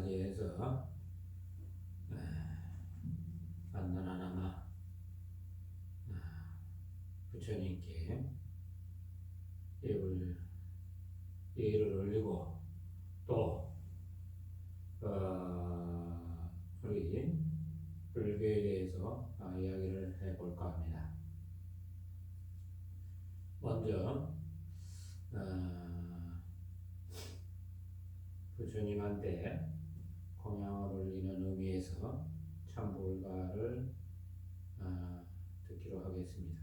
맞이해서 만나나마 부처님께 예의를 올리고 또 우리 불교에 대해서 이야기를 해볼까 합니다. 먼저 부처님한테 공양을 올리는 의미에서 참불가를 듣기로 하겠습니다.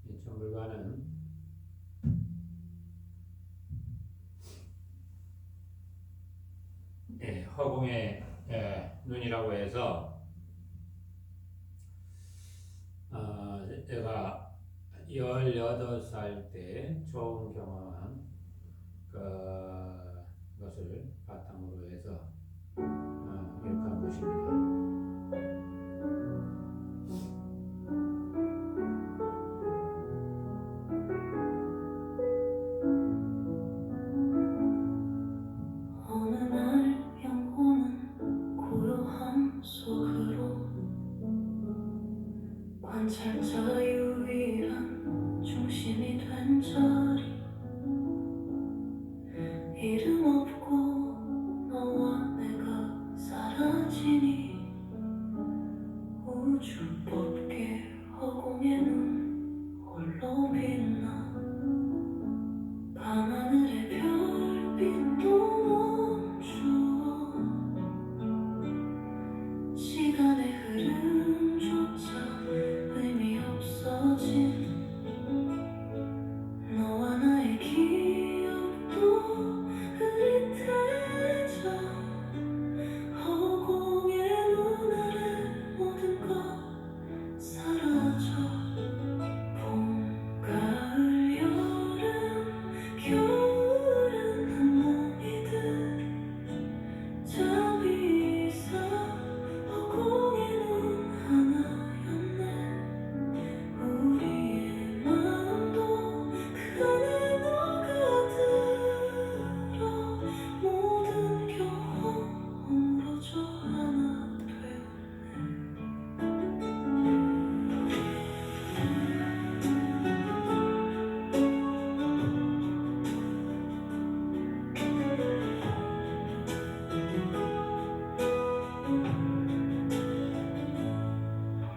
이 참불가는 허공의 눈이라고 해서 제가 18살 때 처음 경험한 것을 바탕으로 해서 기록한 것입니다. 관찰자 유일한 중심이 된 자리 이름 없고 너와 내가 사라지니 우주 법계 허공에는 홀로 빛나 밤하늘의 별빛도 멈추어 시간의 흐름조차 의미 없어진 너와 나의 기억도 흐릿해져 허공의 눈 아래 모든 것 사라져 봄, 가을, 여름, 겨울은 한 몸이듯 잠이 사 허공의 눈 하나였네 우리의 마음도 그 안에 녹아들어 모든 경험으로저 하나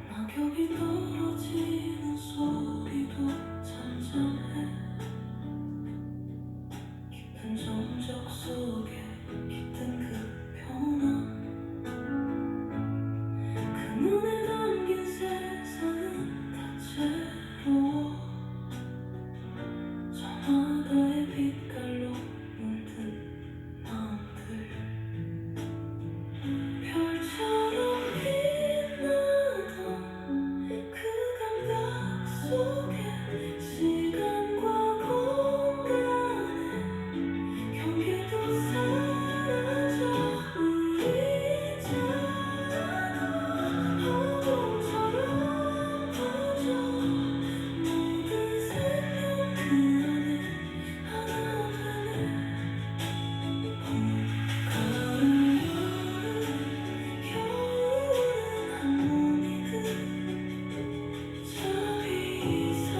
낙엽이 떨어지는 소리도 잔잔해 깊은 정적 속에 깃든 그 변화 그 눈에 담긴 세상은 다채로워 저마다의 빛깔로 물든 마음들 별처럼 빛나던 그 감각 속에 시간과 공간의 경계도 사라져 우리 자도 허공처럼 퍼져 모든 생명 그 안에 하나 되네 봄, 가을, 여름, 겨울은 한 몸이듯 잠이 이상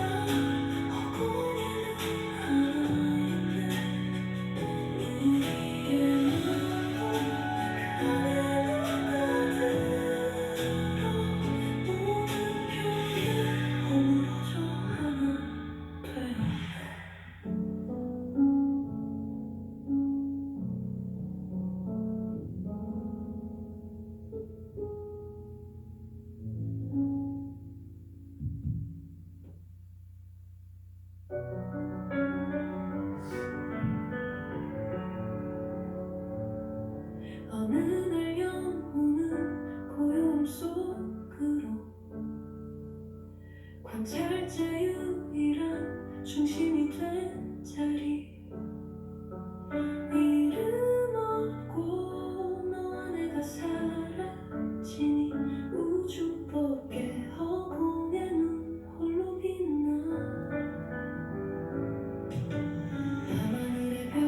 허공에는 하나였네 우리의 마음도 그 안에 녹아들어 모든 경계 어우러져 하나 되어 어느 날 영혼은 고요함 속으로 관찰자 유일한 중심이 된 자리 이름 없고 너와 내가 사라지니 우주 법계 허공에는 홀로 빛나 밤하늘의 별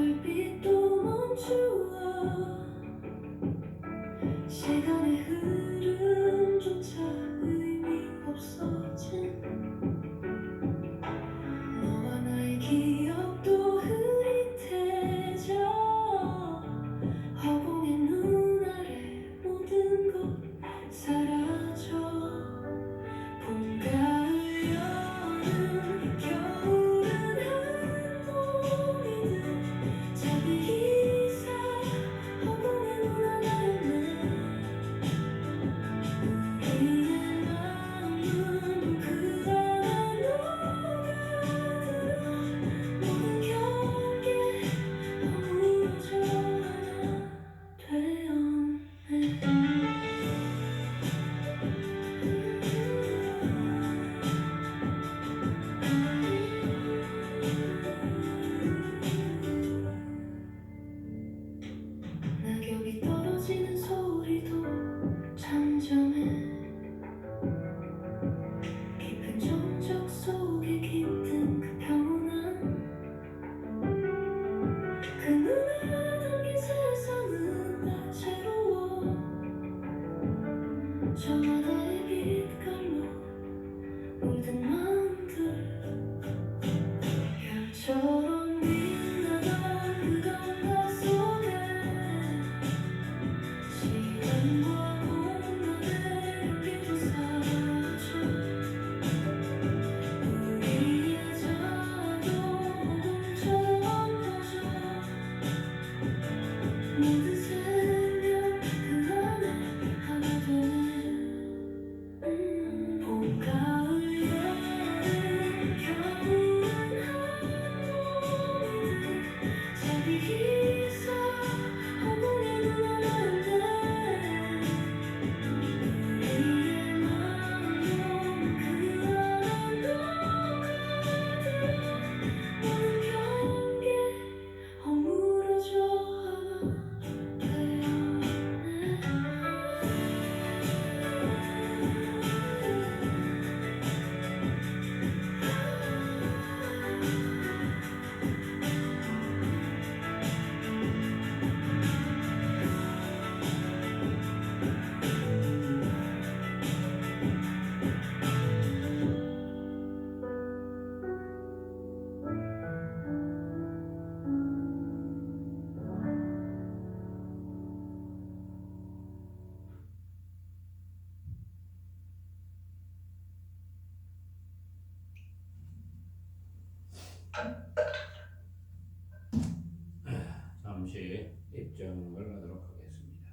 모든 생명 그 안에 하나 되네 봄, 가을, 여름, 겨울은 한몸이네 자기 있어 허공에 눈 하나인데 우리의 마음 그 안에 녹아들어 모든 경계 허물어져 하나 잠시 입장을 하도록 하겠습니다.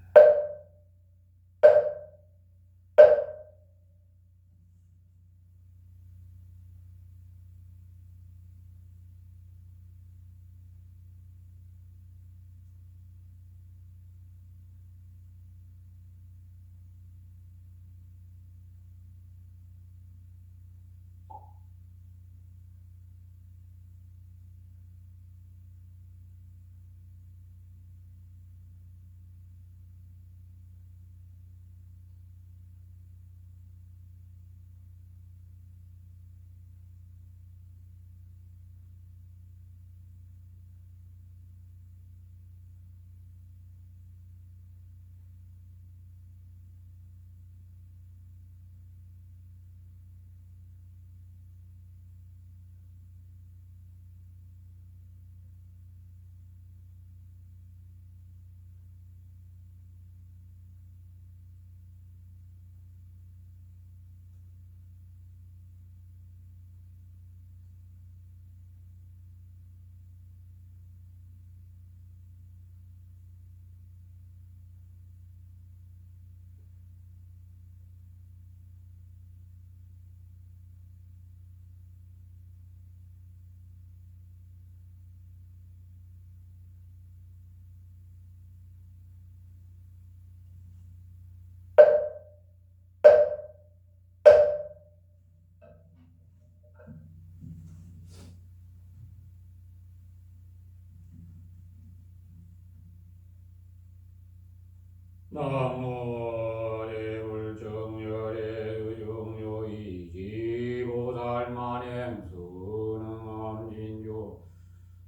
나무래 불정열의 의중요이지 보살만행수능엄진조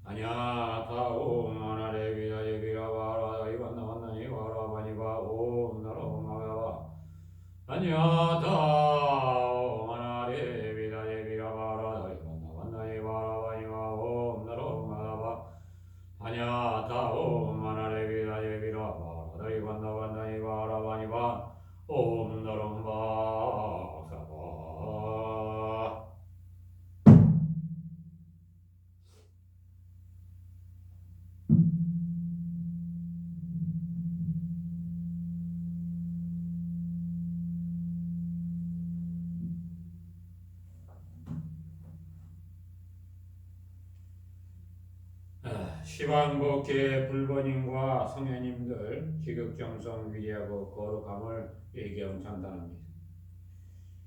아냐타옴 하나래 비다ye 비라바라 이반나반나니 바라바니바 옴 나라옴나가바 아냐타옴 하나래 비다ye 비라바라 이반나반나니 바라바니바 옴 나라옴나가바 아냐타옴 하나래 비다ye 비라바라 이반나반나니 바라바니바 옴 나라옴바사바 시방법계 불본인과 성현님들 지극정성 위리하고 거룩함을 예경찬탄합니다.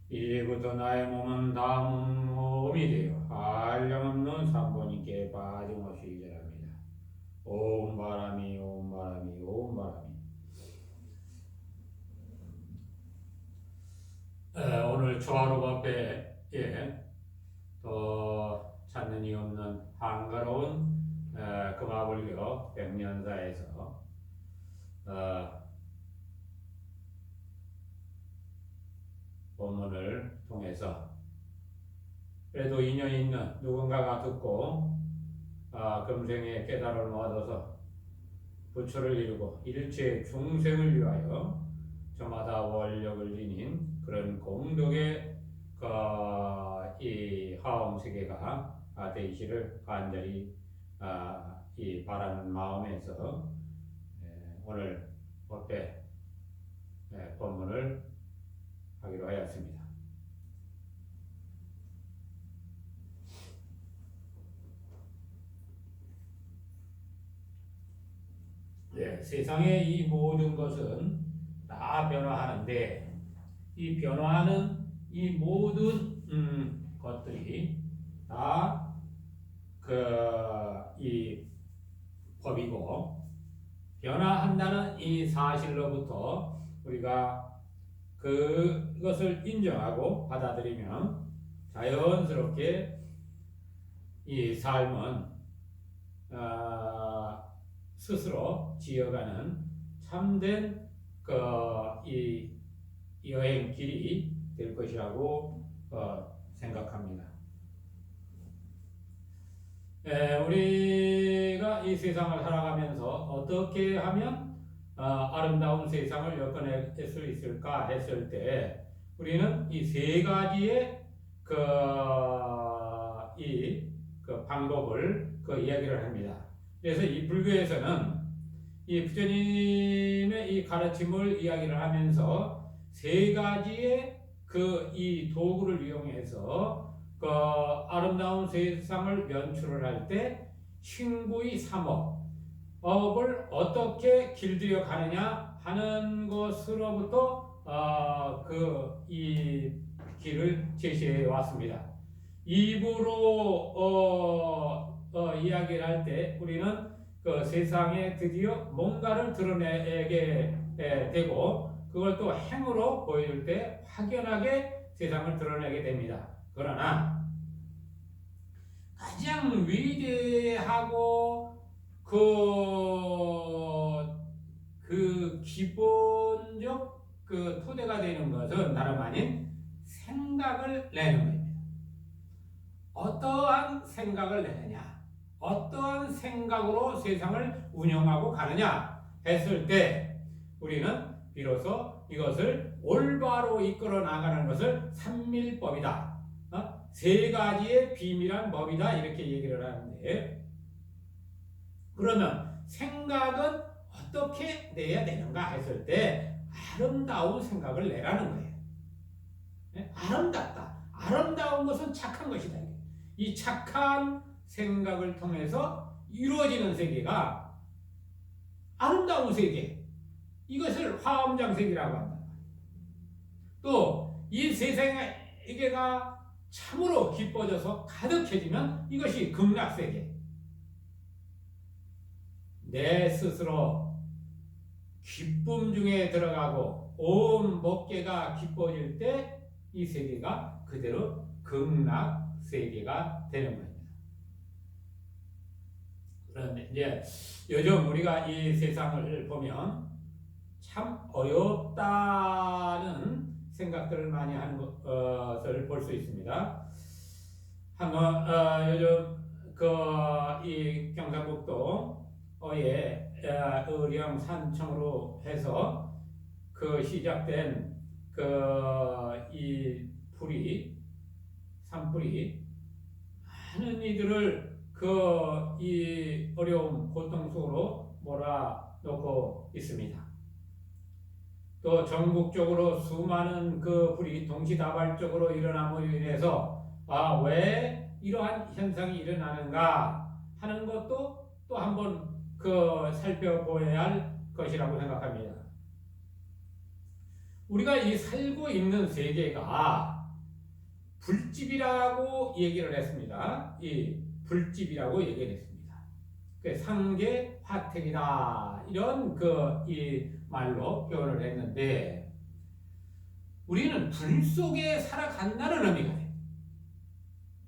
이제부터 나의 몸은 다 몸이 되어 한량없는 삼본인께 빠짐없이 이절합니다. 옴 바람이 옴 바람이 옴 바람이. 오늘 초하루 법회에 더 찾는 이 없는 한가로운 금화불교 백년사에서 본문을 통해서 그래도 인연 있는 누군가가 듣고 금생의 깨달음을 얻어서 부처를 이루고 일체 중생을 위하여 저마다 원력을 지닌 그런 공덕의 이 화엄세계가 되시를 간절히 이 바라는 마음에서 세상의 이 모든 것은 다 변화하는데 이 변화하는 이 모든 것들이 다 이 법이고 변화한다는 이 사실로부터 우리가 그것을 인정하고 받아들이면 자연스럽게 이 삶은 스스로 지어가는 참된 이 여행길이 될 것이라고 생각합니다. 우리가 이 세상을 살아가면서 어떻게 하면 아름다운 세상을 엮어낼 수 있을까 했을 때 우리는 이 세 가지의 방법을 이야기를 합니다. 그래서 이 불교에서는 이 부처님의 이 가르침을 이야기를 하면서 세 가지의 이 도구를 이용해서 아름다운 세상을 연출을 할 때 신구의 삼업을 어떻게 길들여 가느냐 하는 것으로부터 이 길을 제시해 왔습니다. 입으로 이야기를 할 때 우리는 세상에 드디어 뭔가를 드러내게 되고 그걸 또 행으로 보여줄 때 확연하게 세상을 드러내게 됩니다. 그러나 가장 위대하고 기본적 토대가 되는 것은 다름 아닌 생각을 내는 겁니다. 어떠한 생각을 내느냐, 어떠한 생각으로 세상을 운영하고 가느냐 했을 때 우리는 비로소 이것을 올바로 이끌어 나가는 것을 삼밀법이다. 세 가지의 비밀한 법이다. 이렇게 얘기를 하는데 그러면 생각은 어떻게 내야 되는가 했을 때 아름다운 생각을 내라는 거예요. 아름답다. 아름다운 것은 착한 것이다. 이 착한 생각을 통해서 이루어지는 세계가 아름다운 세계. 이것을 화엄장세계라고 한다. 또 이 세계가 참으로 기뻐져서 가득해지면 이것이 극락세계. 내 스스로 기쁨 중에 들어가고 온 법계가 기뻐질 때 이 세계가 그대로 극락세계가 되는 겁니다. 그런데 이제 요즘 우리가 이 세상을 보면 참 어렵다는 생각들을 많이 하는 것을 볼 수 있습니다. 요즘 이 경상북도의 의령 산청으로 해서 시작된 이 산불이 많은 이들을 이 어려움, 고통 속으로 몰아넣고 있습니다. 또 전국적으로 수많은 불이 동시다발적으로 일어남으로 인해서 왜 이러한 현상이 일어나는가 하는 것도 또 한번 살펴보아야 할 것이라고 생각합니다. 우리가 이 살고 있는 세계가 불집이라고 얘기를 했습니다. 이 불집이라고 얘기를 했습니다. 상계 화택이다 이런 이 말로 표현을 했는데 우리는 불 속에 살아간다는 의미가 돼요.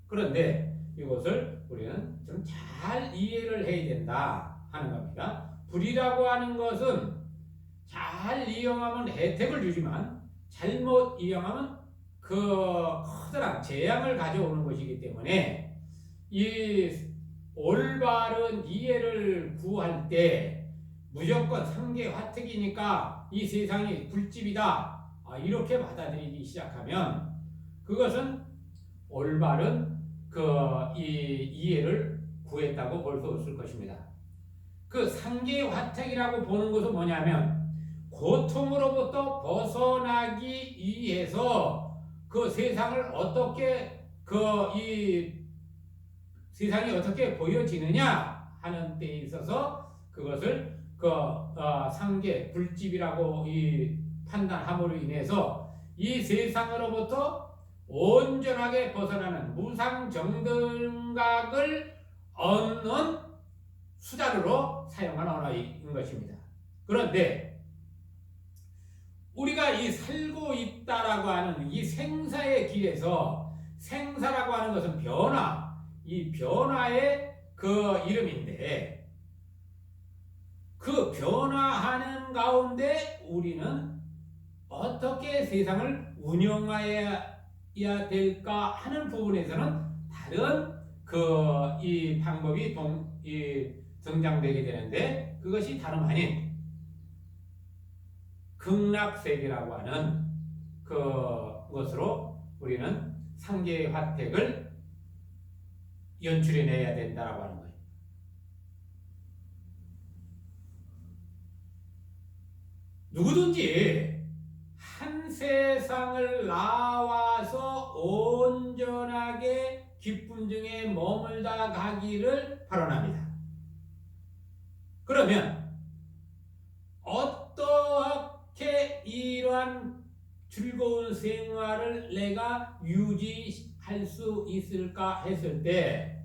그런데 이것을 우리는 좀 잘 이해를 해야 된다 하는 겁니다. 불이라고 하는 것은 잘 이용하면 혜택을 주지만 잘못 이용하면 커다란 재앙을 가져오는 것이기 때문에 이 올바른 이해를 구할 때 무조건 상계 화택이니까 이 세상이 불집이다 이렇게 받아들이기 시작하면 그것은 올바른 이 이해를 구했다고 볼 수 없을 것입니다. 상계 화택이라고 보는 것은 뭐냐면 고통으로부터 벗어나기 위해서 세상을 어떻게 이 세상이 어떻게 보여지느냐 하는 데에 있어서 그것을 상계 불집이라고 이 판단함으로 인해서 이 세상으로부터 온전하게 벗어나는 무상정등각을 얻는 수단으로 사용한 언어인 것입니다. 그런데 우리가 이 살고 있다라고 하는 이 생사의 길에서, 생사라고 하는 것은 변화, 이 변화의 그 이름인데, 그 변화하는 가운데 우리는 어떻게 세상을 운영해야 될까 하는 부분에서는 다른 이 방법이 등장되게 되는데, 그것이 다름 아닌 극락세계라고 하는 그것으로 우리는 상계의 화택을 연출해내야 된다라고 하는 거예요. 누구든지 한 세상을 나와서 온전하게 기쁨 중에 머물다 가기를 발언합니다. 그러면 어떻게 이러한 즐거운 생활을 내가 유지할 수 있을까 했을 때,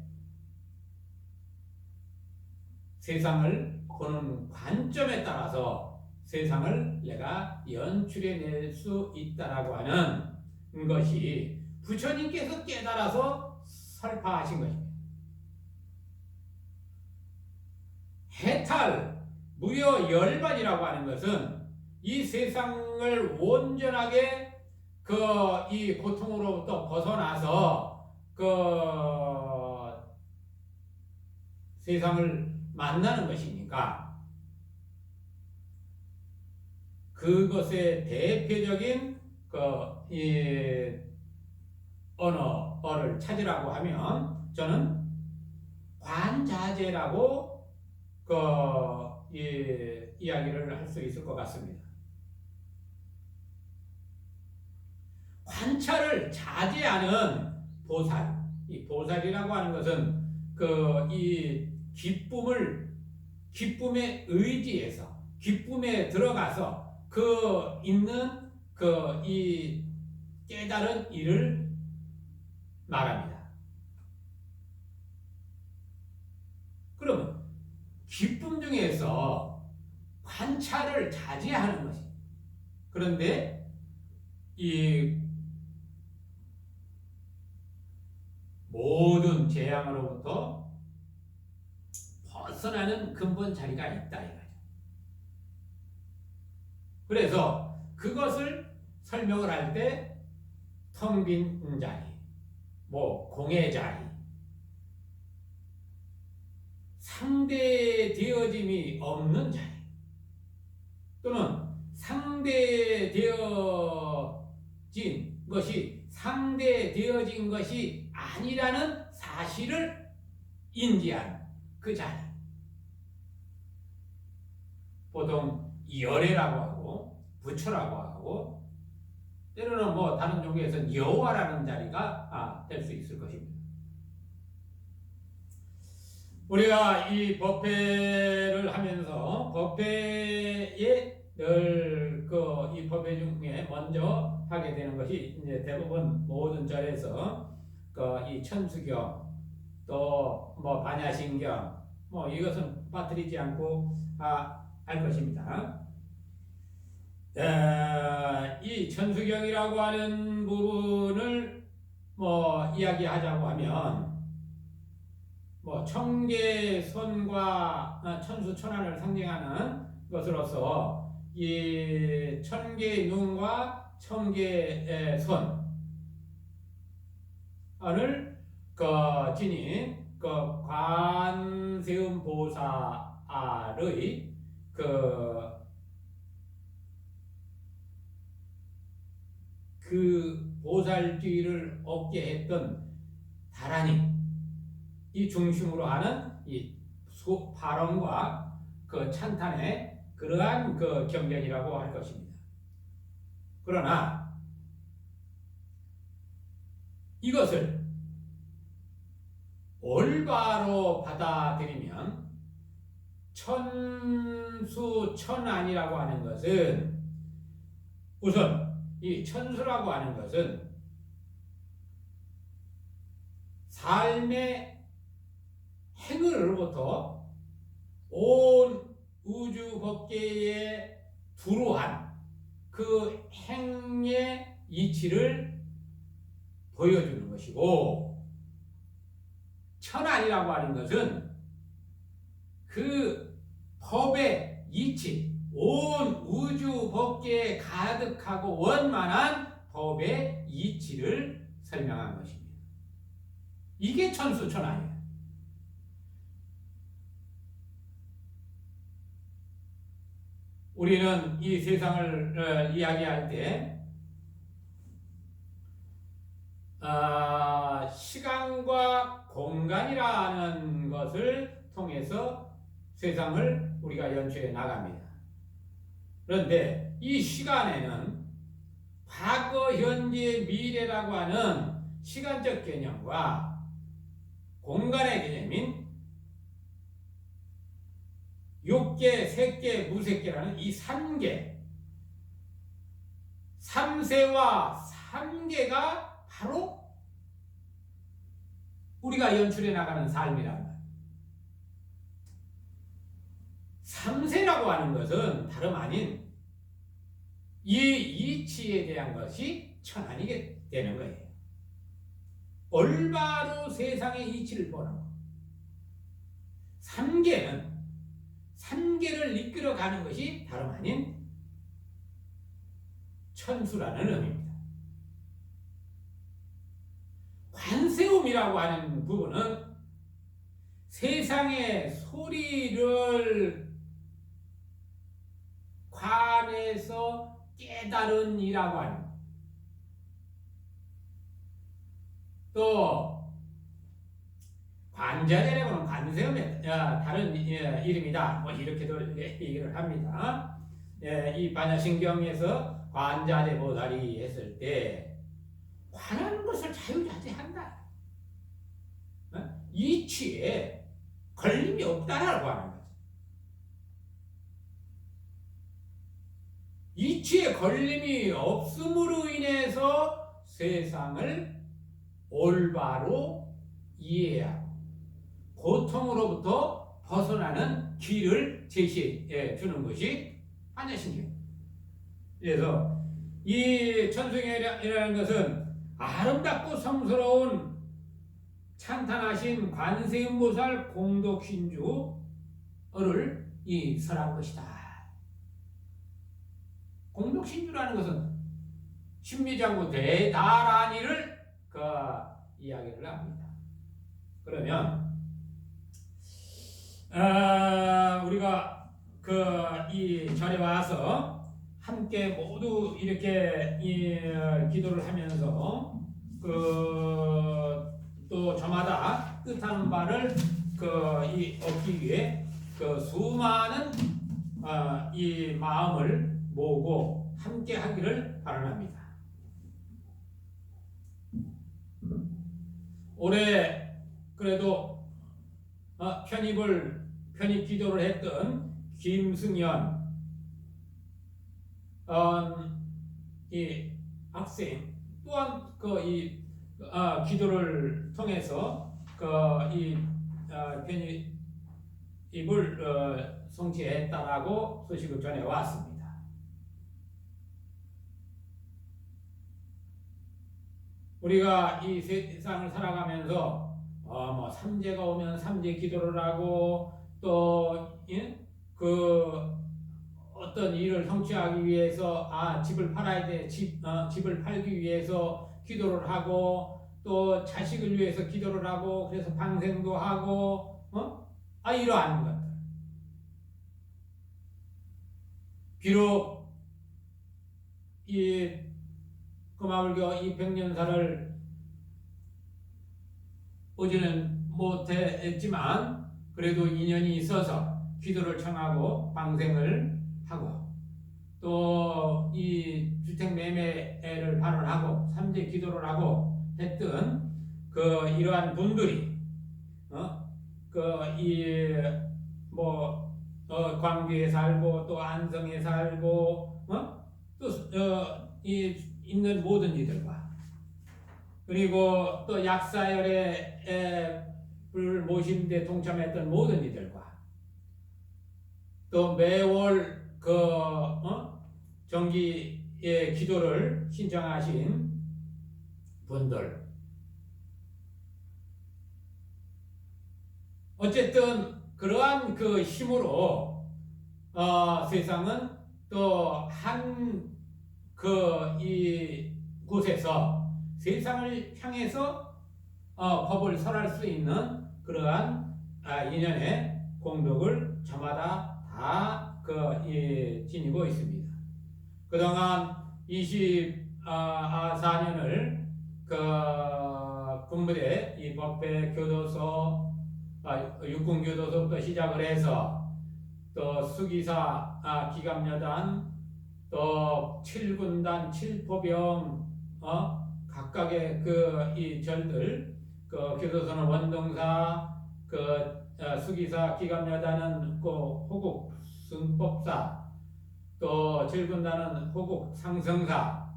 세상을 보는 관점에 따라서 세상을 내가 연출해낼 수 있다라고 하는 것이 부처님께서 깨달아서 설파하신 것입니다. 해탈, 무여 열반이라고 하는 것은 이 세상을 온전하게 이 고통으로부터 벗어나서 세상을 만나는 것이니까, 그것의 대표적인 이 언어를 찾으라고 하면 저는 관자재라고 이야기를 할 수 있을 것 같습니다. 관찰을 자제하는 보살, 이 보살이라고 하는 것은 이 기쁨의 의지에서, 기쁨에 들어가서 있는 이 깨달은 일을 말합니다. 그러면 기쁨 중에서 관찰을 자제하는 것이, 그런데 이 모든 재앙으로부터 벗어나는 근본 자리가 있다 이거죠. 그래서 그것을 설명을 할 때 텅 빈 자리, 공의 자리, 상대되어짐이 없는 자리, 또는 상대되어진 것이 아니라는 사실을 인지한 그 자리, 보통 열애라고 하고 부처라고 하고, 때로는 다른 종교에서는 여호와라는 자리가 될 수 있을 것입니다. 우리가 이 법회를 하면서 법회에 늘 이 법회 중에 먼저 하게 되는 것이, 이제 대부분 모든 절에서 이 천수경, 또 반야신경, 이것은 빠뜨리지 않고 할 것입니다. 이 천수경이라고 하는 부분을 이야기하자고 하면, 청계손과 천수천안을 상징하는 것으로서 이 천계의 눈과 천계의 손을 지닌 관세음 보살의 그 보살뒤를 얻게 했던 다라니, 이 중심으로 하는 이 발언과 찬탄의 그러한 경전이라고 할 것입니다. 그러나 이것을 올바로 받아들이면 천수 천안이라고 하는 것은 우선 이 천수라고 하는 것은 삶의 행으로부터 온 우주 법계에 두루한 그 행의 이치를 보여주는 것이고, 천안이라고 하는 것은 그 법의 이치, 온 우주 법계에 가득하고 원만한 법의 이치를 설명한 것입니다. 이게 천수천안이에요. 우리는 이 세상을 이야기할 때 시간과 공간이라는 것을 통해서 세상을 우리가 연출해 나갑니다. 그런데 이 시간에는 과거, 현재, 미래라고 하는 시간적 개념과 공간의 개념인 육계, 색계, 무색계라는 이 3계, 3세와 3계가 바로 우리가 연출해 나가는 삶이란 말이에요. 3세라고 하는 것은 다름 아닌 이 이치에 대한 것이 천안이게 되는 거예요. 올바로 세상의 이치를 보는 거. 3계는 3계를 이끌어가는 것이 다름 아닌 천수라는 의미입니다. 관세음이라고 하는 부분은 세상의 소리를 관에서 깨달은 이라고 하는 것. 또 관자재라고는 관세음의 다른 이름이다. 뭐 이렇게도 얘기를 합니다. 이 반야신경에서 관자재 보살이 했을 때 관하는 것을 자유자재한다. 이치에 걸림이 없다라고 하는 거죠. 이치에 걸림이 없음으로 인해서 세상을 올바로 이해하고 고통으로부터 벗어나는 길을 제시해 주는 것이 반야신경. 그래서 이 천승이라는 것은 아름답고 성스러운 찬탄하신 관세음보살 공덕신주를 설한 것이다. 공덕신주라는 것은 신미장구 대다란이를 이야기를 합니다. 그러면 우리가 이 절에 와서 함께 모두 이렇게 기도를 하면서 또 저마다 뜻하는 바를 얻기 위해 수많은 이 마음을 모으고 함께 하기를 바랍니다. 올해 그래도 편입 기도를 했던 김승현 이 학생 또한 기도를 통해서 편입을 성취했다라고 소식을 전해 왔습니다. 우리가 이 세상을 살아가면서 뭐 삼재가 오면 삼재 기도를 하고 또 어떤 일을 성취하기 위해서 집을 팔아야 돼. 집을 팔기 위해서 기도를 하고 또 자식을 위해서 기도를 하고 그래서 방생도 하고 이러한 것들. 비록 이 금화불교 200년사를 오지는 못했지만 그래도 인연이 있어서 기도를 청하고 방생을 하고 또 이 주택 매매를 발언하고 삼재 기도를 하고 했던 이러한 분들이 광주에 살고 또 안성에 살고 또 있는 모든 이들과 그리고 또 약사열에 불 모심대 동참했던 모든 이들과 또 매월 정기의 기도를 신청하신 분들 어쨌든 그러한 그 힘으로 세상은 또 한 이 곳에서 세상을 향해서 법을 설할 수 있는 그러한 인연의 공덕을 저마다 다 지니고 있습니다. 그동안 24년을 군부대 이 법회 교도소 육군교도소부터 시작을 해서 또 수기사 기감여단 또 7군단 7포병 각각의 이 절들 교도소는 원동사 수기사 기감여단은 호국 승법사 또 7군단은 호국 상성사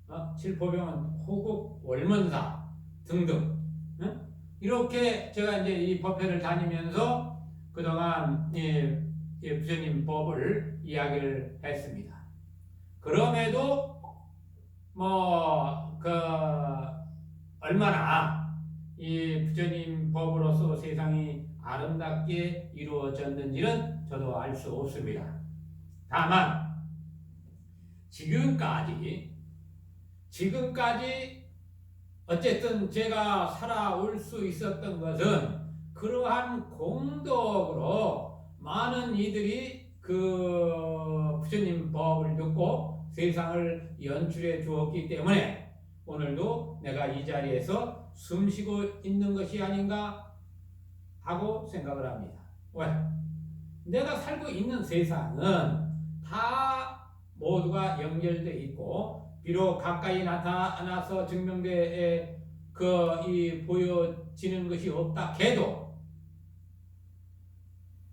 7포병은 호국 월문사 등등 이렇게 제가 이제 이 법회를 다니면서 그동안 부처님 법을 이야기를 했습니다. 그럼에도 얼마나 이 부처님 법으로서 세상이 아름답게 이루어졌는지는 저도 알 수 없습니다. 다만 지금까지 어쨌든 제가 살아올 수 있었던 것은 그러한 공덕으로 많은 이들이 부처님 법을 듣고 세상을 연출해 주었기 때문에 오늘도 내가 이 자리에서 숨쉬고 있는 것이 아닌가 하고 생각을 합니다. 왜? 내가 살고 있는 세상은 다 모두가 연결되어 있고 비록 가까이 나타나서 증명되어 보여지는 것이 없다 해도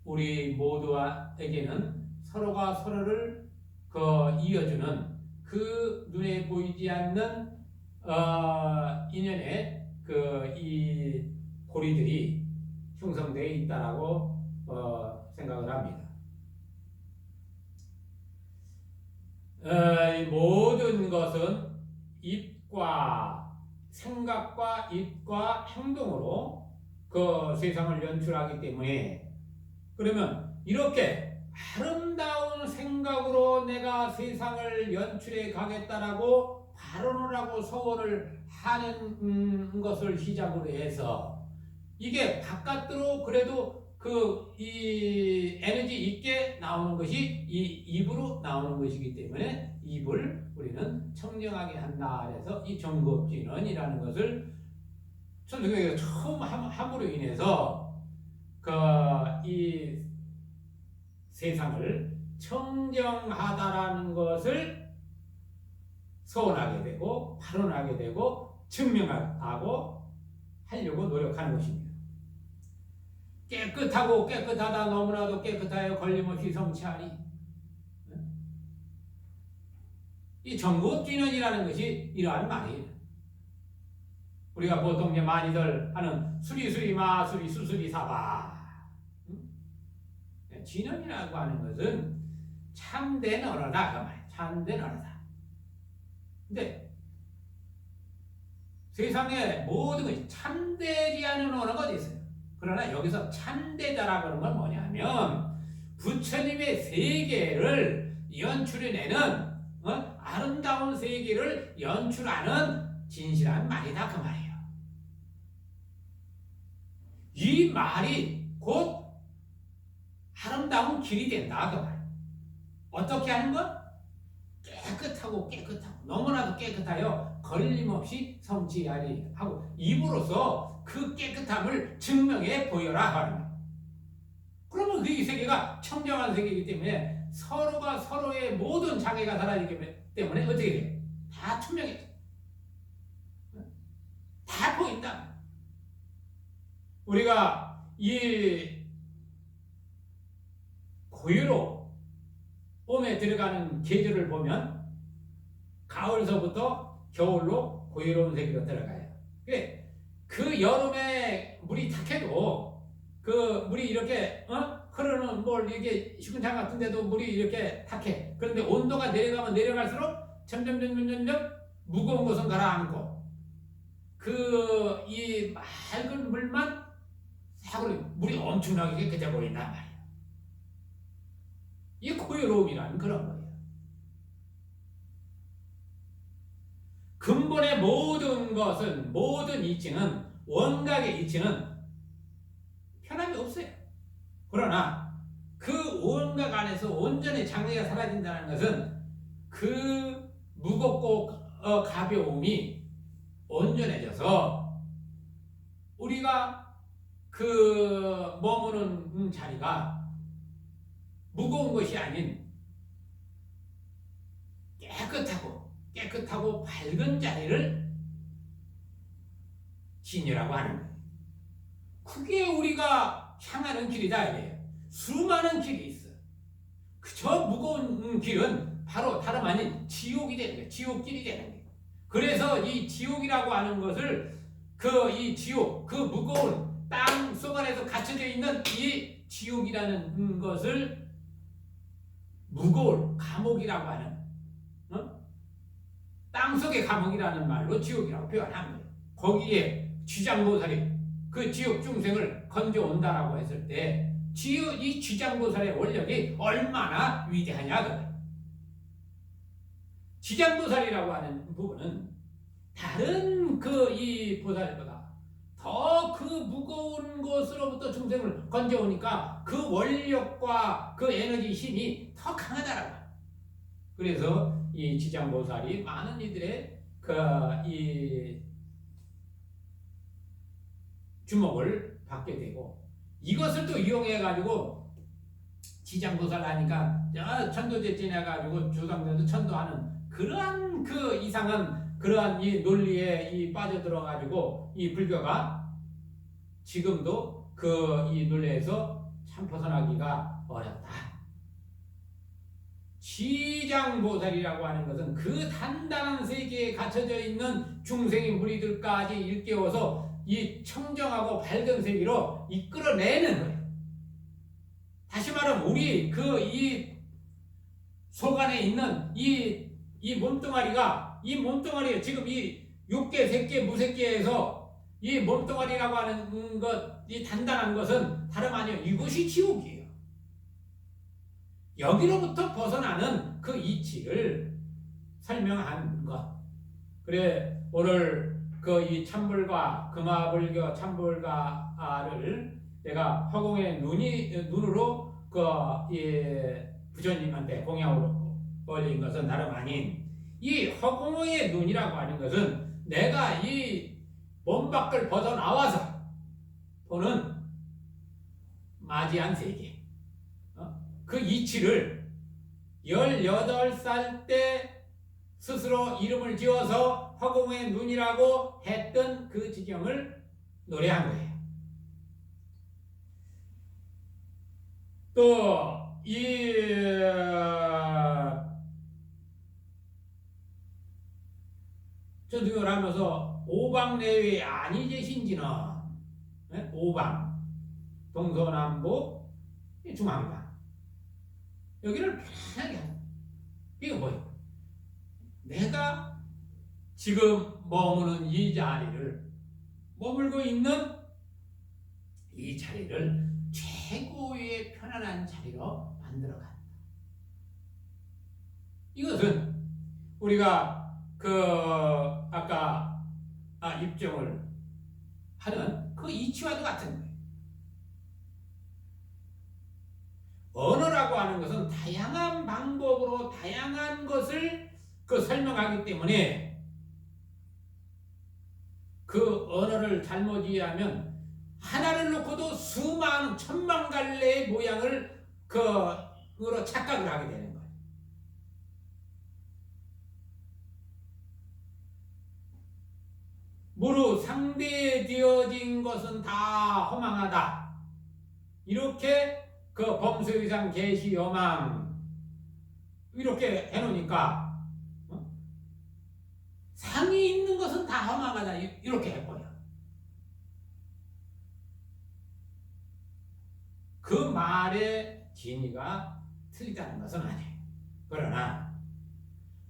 우리 모두에게는 서로가 서로를 이어주는 눈에 보이지 않는 인연의 이 고리들이 형성되어 있다라고 생각을 합니다. 이 모든 것은 생각과 입과 행동으로 세상을 연출하기 때문에 그러면 이렇게 아름다운 생각으로 내가 세상을 연출해 가겠다라고 발언을 하고 소원을 하는 것을 시작으로 해서 이게 바깥으로 그래도 이 에너지 있게 나오는 것이 이 입으로 나오는 것이기 때문에 입을 우리는 청정하게 한다. 그래서 이 정법진언이라는 것을 천주교에서 처음 함으로 인해서 이 세상을 청정하다라는 것을 소원하게 되고 발언하게 되고 증명하고 하려고 노력하는 것입니다. 깨끗하고 깨끗하다 너무나도 깨끗하여 걸림없이 성취하리. 이 정법진언이라는 것이 이러한 말이에요. 우리가 보통 이제 많이들 하는 수리수리 마수리 수수리 사바. 진언이라고 하는 것은 참된 언어다 그 말이에요. 참된 언어다. 근데 세상에 모든 것이 참되지 않은 언어가 어디 있어요? 그러나 여기서 참되다라고 하는 건 뭐냐면 부처님의 세계를 연출해내는 아름다운 세계를 연출하는 진실한 말이다 그 말이에요. 이 말이 곧 아름다운 길이 된다 그 말이에요. 어떻게 하는 것? 깨끗하고 너무나도 깨끗하여 걸림없이 성취하리 하고 입으로서 그 깨끗함을 증명해 보여라 하는 거예요. 그러면 이 세계가 청정한 세계이기 때문에 서로가 서로의 모든 장애가 사라지기 때문에 어떻게 돼요? 다 투명해져. 다 보인다. 우리가 이 고유로움에 들어가는 계절을 보면 가을서부터 겨울로 고유로운 세계로 들어가요. 그래, 그 여름에 물이 탁해도 그 물이 이렇게 흐르는 뭘 이게 시군창 같은데도 물이 이렇게 탁해. 그런데 온도가 내려가면 내려갈수록 점점 무거운 것은 가라앉고 그 이 맑은 물만 사고로 물이 엄청나게 깨끗해 보인단 말이야. 이 고유로움이라는 그런 거예요. 근본의 모든 것은, 모든 이치는, 원각의 이치는 편함이 없어요. 그러나 그 원각 안에서 온전히 장애가 사라진다는 것은 그 무겁고 가벼움이 온전해져서 우리가 그 머무는 자리가 무거운 것이 아닌 깨끗하고 밝은 자리를 진유라고 하는 거예요. 그게 우리가 향하는 길이다 이래요. 수많은 길이 있어. 저 무거운 길은 바로 다름 아닌 지옥이 되는 거예요. 지옥길이 되는 거예요. 그래서 이 지옥이라고 하는 것을 이 지옥, 그 무거운 땅 속 안에서 갇혀져 있는 이 지옥이라는 것을 무거운 감옥이라고 하는 땅속의 감옥이라는 말로 지옥이라고 표현한 거예요. 거기에 쥐장보살이 그 지옥 중생을 건져온다라고 했을 때 이 쥐장보살의 원력이 얼마나 위대하냐. 쥐장보살이라고 하는 부분은 다른 이 보살보다 더 그 무거운 것으로부터 중생을 건져오니까 그 원력과 그 에너지 힘이 더 강하다라고. 그래서 이 쥐장보살이 많은 이들의 이 주목을 받게 되고, 이것을 또 이용해 가지고 쥐장보살 하니까 천도제 지내 가지고 조상들도 천도하는 그러한 그 이상한 그러한 이 논리에 빠져들어 가지고 이 불교가 지금도 이 논리에서 참 벗어나기가 어렵다. 쥐장보살이라고 하는 것은 그 단단한 세계에 갇혀져 있는 중생의 무리들까지 일깨워서 이 청정하고 밝은 세계로 이끌어내는 거예요. 다시 말하면 우리 이 속 안에 있는 이 몸뚱아리가 지금 이 육계, 색계, 무색계에서 이 몸뚱아리라고 하는 것, 이 단단한 것은 다름 아니에요. 이것이 지옥이에요. 여기로부터 벗어나는 그 이치를 설명한 것. 그래, 오늘 이 참불가, 금화불교 참불가를 내가 화공의 눈으로 이 부처님한테 공양으로 올린 것은 다름 아닌 이 화공의 눈이라고 하는 것은 내가 이 몸 밖을 벗어나와서 보는 마지한 세계, 그 이치를 18살 때 스스로 이름을 지어서 화공의 눈이라고 했던 그 지경을 노래한 거예요. 또 전승을 하면서 오방내외 아니제신지는 오방, 동서남북, 중앙방 여기를 편하게 하는. 이거 뭐예요? 내가 지금 머무는 이 자리를, 머물고 있는 이 자리를 최고의 편안한 자리로 만들어간다. 이것은 우리가 아까 입증을 하는 그 이치와도 같은 거예요. 언어라고 하는 것은 다양한 방법으로 다양한 것을 설명하기 때문에 그 언어를 잘못 이해하면 하나를 놓고도 수만 천만 갈래의 모양을 으로 착각을 하게 되는 거예요. 무릇 상대되어진 것은 다 허망하다. 이렇게 그 범수의상 계시 여망 이렇게 해놓으니까 상이 있는 것은 다 허망하다 이렇게 해버려. 그 말의 진위가 틀리다는 것은 아니에요. 그러나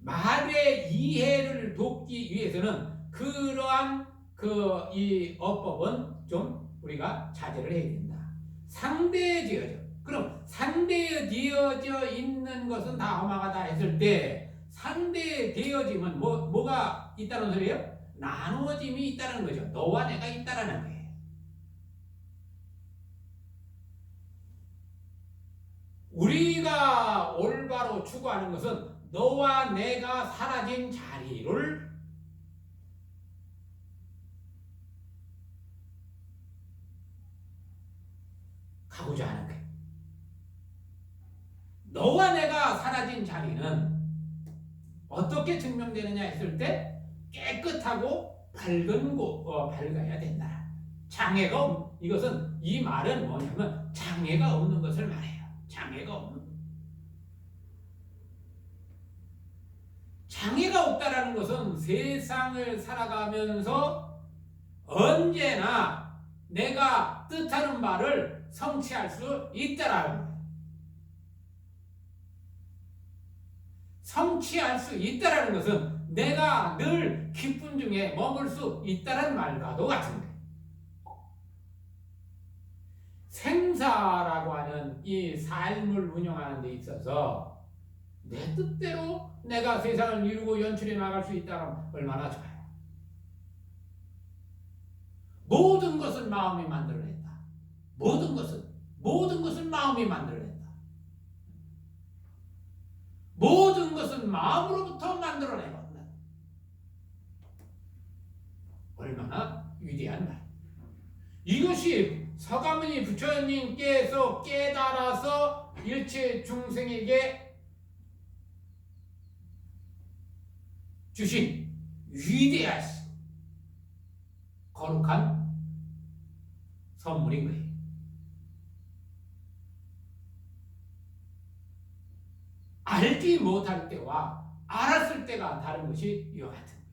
말의 이해를 돕기 위해서는 그러한 이 어법은 좀 우리가 자제를 해야 된다. 상대되어져. 그럼 상대되어져 있는 것은 다 허망하다 했을 때 상대되어짐은 뭐가 있다는 소리예요? 나누어짐이 있다는 거죠. 너와 내가 있다라는 거예요. 우리가 올바로 추구하는 것은 너와 내가 사라진 자리를 가고자 하는 거예요. 너와 내가 사라진 자리는 어떻게 증명되느냐 했을 때 깨끗하고 밝아야 된다. 이것은 이 말은 뭐냐면 장애가 없는 것을 말해요. 장애가 없는. 장애가 없다라는 것은 세상을 살아가면서 언제나 내가 뜻하는 바를 성취할 수 있다라는 거예요. 성취할 수 있다라는 것은 내가 늘 기쁨 중에 머물 수 있다는 말과도 같은 거예요. 생사라고 하는 이 삶을 운영하는 데 있어서 내 뜻대로 내가 세상을 이루고 연출해 나갈 수 있다면 얼마나 좋아요. 모든 것은 마음이 만들어낸다. 모든 것은 마음이 만들어낸다. 모든 것은 마음으로부터 만들어내고 얼마나 위대한 말. 이것이 서가모니 부처님께서 깨달아서 일체 중생에게 주신 위대하신 거룩한 선물인 거예요. 알지 못할 때와 알았을 때가 다른 것이 이와 같은 거예요.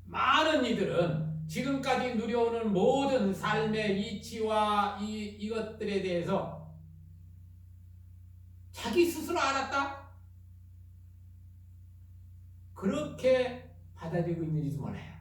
많은 이들은 지금까지 누려오는 모든 삶의 이치와 이것들에 대해서 자기 스스로 알았다? 그렇게 받아들이고 있는지도 몰라요.